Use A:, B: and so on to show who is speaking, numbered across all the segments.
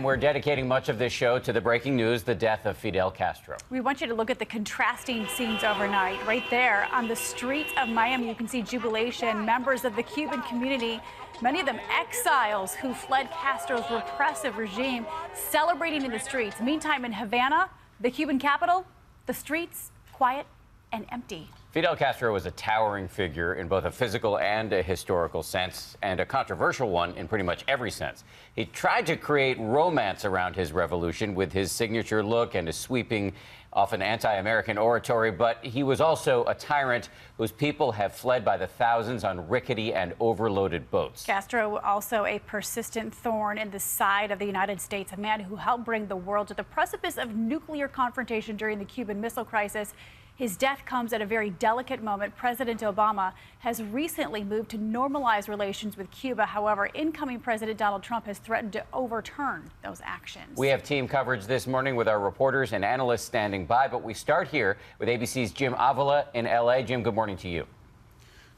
A: We're dedicating much of this show to the breaking news, the death of Fidel Castro.
B: We want you to look at the contrasting scenes overnight. Right there on the streets of Miami, you can see jubilation. Members of the Cuban community, many of them exiles who fled Castro's repressive regime, celebrating in the streets. Meantime, in Havana, the Cuban capital, the streets quiet and empty.
A: Fidel Castro was a towering figure in both a physical and a historical sense, and a controversial one in pretty much every sense. He tried to create romance around his revolution with his signature look and his sweeping, often anti-American oratory, but he was also a tyrant whose people have fled by the thousands on rickety and overloaded boats.
B: Castro also a persistent thorn in the side of the United States, a man who helped bring the world to the precipice of nuclear confrontation during the Cuban Missile Crisis. His death comes at a very delicate moment. President Obama has recently moved to normalize relations with Cuba. However, incoming President Donald Trump has threatened to overturn those actions.
A: We have team coverage this morning with our reporters and analysts standing by, but we start here with ABC's Jim Avila in L.A. Jim, good morning to you.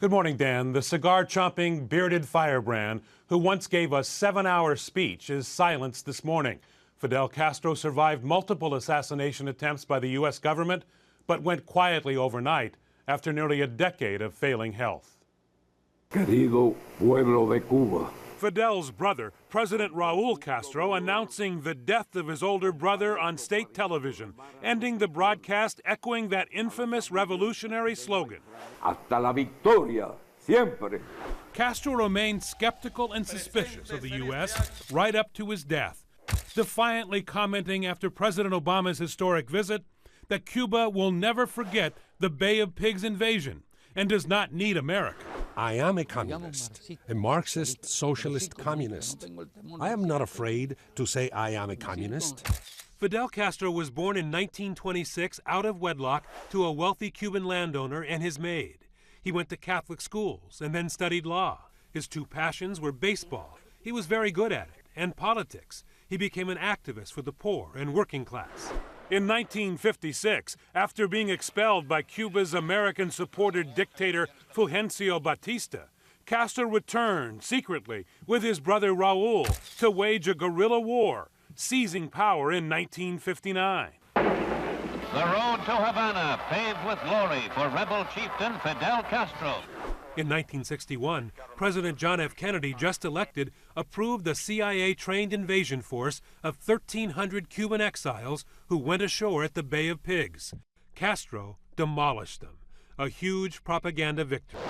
C: Good morning, Dan. The cigar-chomping, bearded firebrand who once gave a 7-hour speech is silenced this morning. Fidel Castro survived multiple assassination attempts by the U.S. government, but went quietly overnight after nearly a decade of failing health.
D: Querido pueblo de Cuba.
C: Fidel's brother, President Raul Castro, announcing the death of his older brother on state television, ending the broadcast echoing that infamous revolutionary slogan.
D: Hasta la victoria, siempre.
C: Castro remained skeptical and suspicious of the U.S. right up to his death, defiantly commenting after President Obama's historic visit that Cuba will never forget the Bay of Pigs invasion and does not need America.
E: I am a communist, a Marxist, socialist communist. I am not afraid to say I am a communist.
C: Fidel Castro was born in 1926 out of wedlock to a wealthy Cuban landowner and his maid. He went to Catholic schools and then studied law. His two passions were baseball. He was very good at it, and politics. He became an activist for the poor and working class. In 1956, after being expelled by Cuba's American-supported dictator Fulgencio Batista, Castro returned secretly with his brother Raul to wage a guerrilla war, seizing power in 1959.
F: The road to Havana paved with glory for rebel chieftain Fidel Castro.
C: In 1961, President John F. Kennedy, just elected, approved the CIA-trained invasion force of 1,300 Cuban exiles who went ashore at the Bay of Pigs. Castro demolished them, a huge propaganda victory.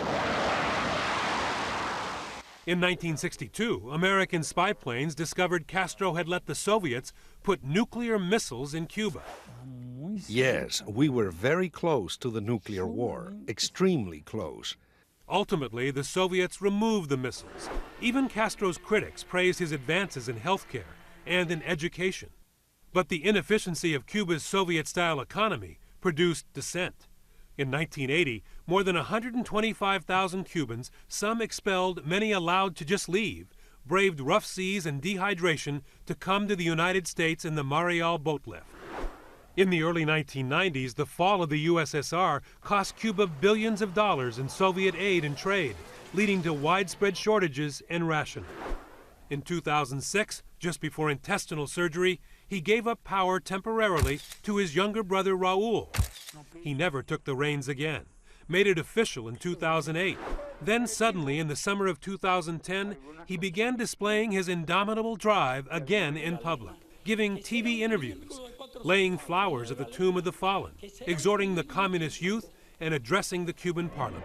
C: In 1962, American spy planes discovered Castro had let the Soviets put nuclear missiles in Cuba.
E: Yes, we were very close to the nuclear war, extremely close.
C: Ultimately, the Soviets removed the missiles. Even Castro's critics praised his advances in healthcare and in education. But the inefficiency of Cuba's Soviet-style economy produced dissent. In 1980, more than 125,000 Cubans, some expelled, many allowed to just leave, braved rough seas and dehydration to come to the United States in the Mariel boat lift. In the early 1990s, the fall of the USSR cost Cuba billions of dollars in Soviet aid and trade, leading to widespread shortages and rationing. In 2006, just before intestinal surgery, he gave up power temporarily to his younger brother Raul. He never took the reins again, made it official in 2008. Then suddenly, in the summer of 2010, he began displaying his indomitable drive again in public, giving TV interviews, laying flowers at the tomb of the fallen, exhorting the communist youth, and addressing the Cuban parliament.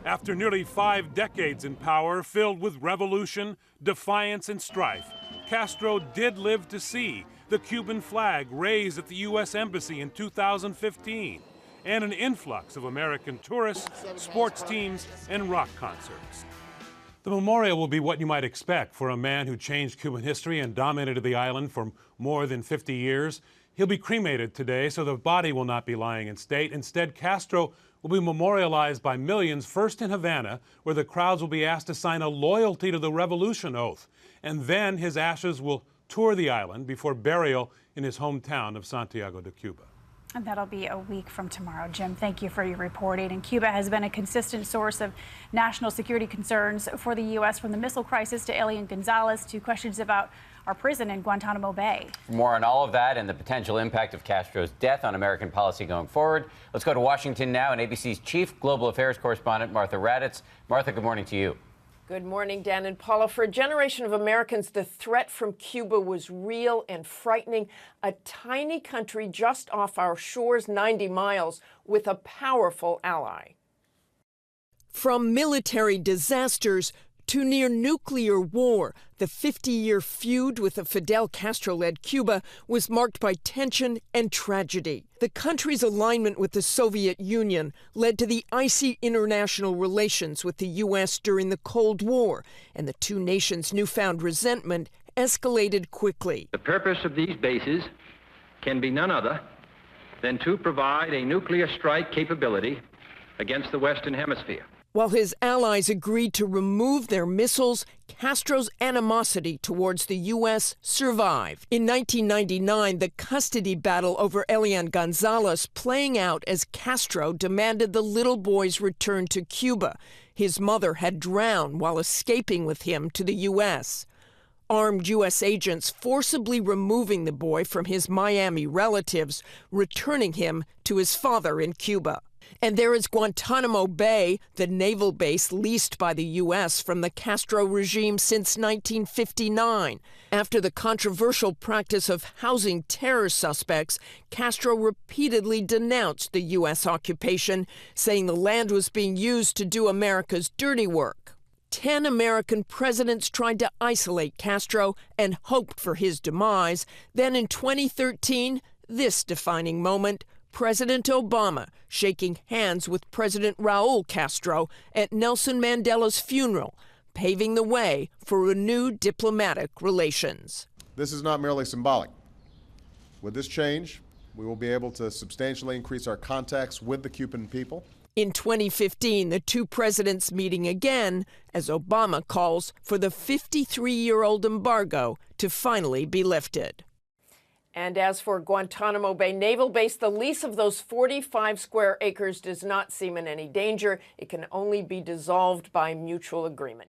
C: After nearly 5 decades in power, filled with revolution, defiance, and strife, Castro did live to see the Cuban flag raised at the U.S. Embassy in 2015, and an influx of American tourists, sports teams, and rock concerts. The memorial will be what you might expect for a man who changed Cuban history and dominated the island for more than 50 years. He'll be cremated today, so the body will not be lying in state. Instead, Castro will be memorialized by millions, first in Havana, where the crowds will be asked to sign a loyalty to the revolution oath. And then his ashes will tour the island before burial in his hometown of Santiago de Cuba.
B: And that'll be a week from tomorrow. Jim, thank you for your reporting. And Cuba has been a consistent source of national security concerns for the U.S., from the missile crisis to Alien Gonzalez to questions about our prison in Guantanamo Bay.
A: For more on all of that and the potential impact of Castro's death on American policy going forward, let's go to Washington now and ABC's chief global affairs correspondent, Martha Raddatz. Martha, good morning to you.
G: Good morning, Dan and Paula. For a generation of Americans, the threat from Cuba was real and frightening. A tiny country just off our shores, 90 miles, with a powerful ally.
H: From military disasters to near nuclear war, the 50-year feud with the Fidel Castro-led Cuba was marked by tension and tragedy. The country's alignment with the Soviet Union led to the icy international relations with the U.S. during the Cold War, and the two nations' newfound resentment escalated quickly.
I: The purpose of these bases can be none other than to provide a nuclear strike capability against the Western Hemisphere.
H: While his allies agreed to remove their missiles, Castro's animosity towards the U.S. survived. In 1999, the custody battle over Elian Gonzalez playing out as Castro demanded the little boy's return to Cuba. His mother had drowned while escaping with him to the U.S. Armed U.S. agents forcibly removing the boy from his Miami relatives, returning him to his father in Cuba. And there is Guantanamo Bay, the naval base leased by the U.S. from the Castro regime since 1959. After the controversial practice of housing terror suspects, Castro repeatedly denounced the U.S. occupation, saying the land was being used to do America's dirty work. 10 American presidents tried to isolate Castro and hoped for his demise. Then in 2013, this defining moment, President Obama shaking hands with President Raul Castro at Nelson Mandela's funeral, paving the way for renewed diplomatic relations.
J: This is not merely symbolic. With this change, we will be able to substantially increase our contacts with the Cuban people.
H: In 2015, the two presidents meeting again as Obama calls for the 53-year-old embargo to finally be lifted.
G: And as for Guantanamo Bay Naval Base, the lease of those 45 square acres does not seem in any danger. It can only be dissolved by mutual agreement.